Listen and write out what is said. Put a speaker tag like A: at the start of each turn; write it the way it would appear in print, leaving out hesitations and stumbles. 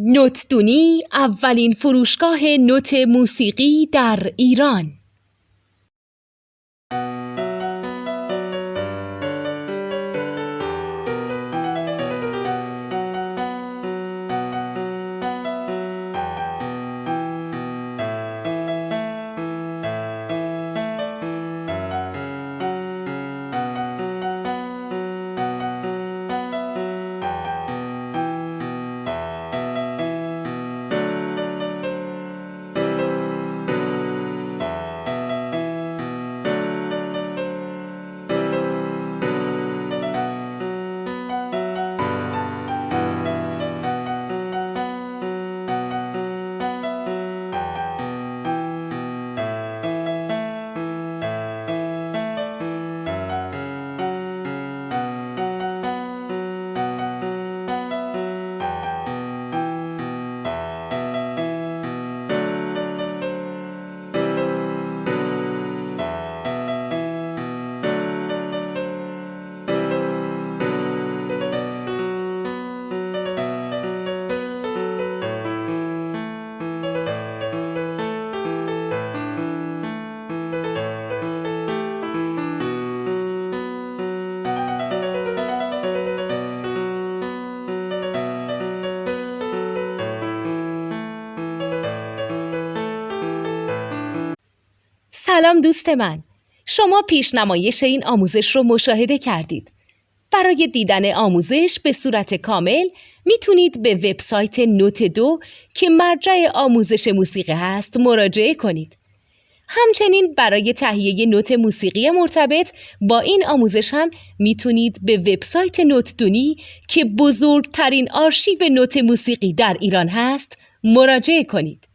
A: نوتدونی اولین فروشگاه نوت موسیقی در ایران. سلام دوست من، شما پیشنمایش این آموزش رو مشاهده کردید. برای دیدن آموزش به صورت کامل میتونید به وبسایت نوت 2 که مرجع آموزش موسیقی هست مراجعه کنید. همچنین برای تهیه نوت موسیقی مرتبط با این آموزش هم میتونید به وبسایت نوتدونی که بزرگترین آرشیو نوت موسیقی در ایران هست مراجعه کنید.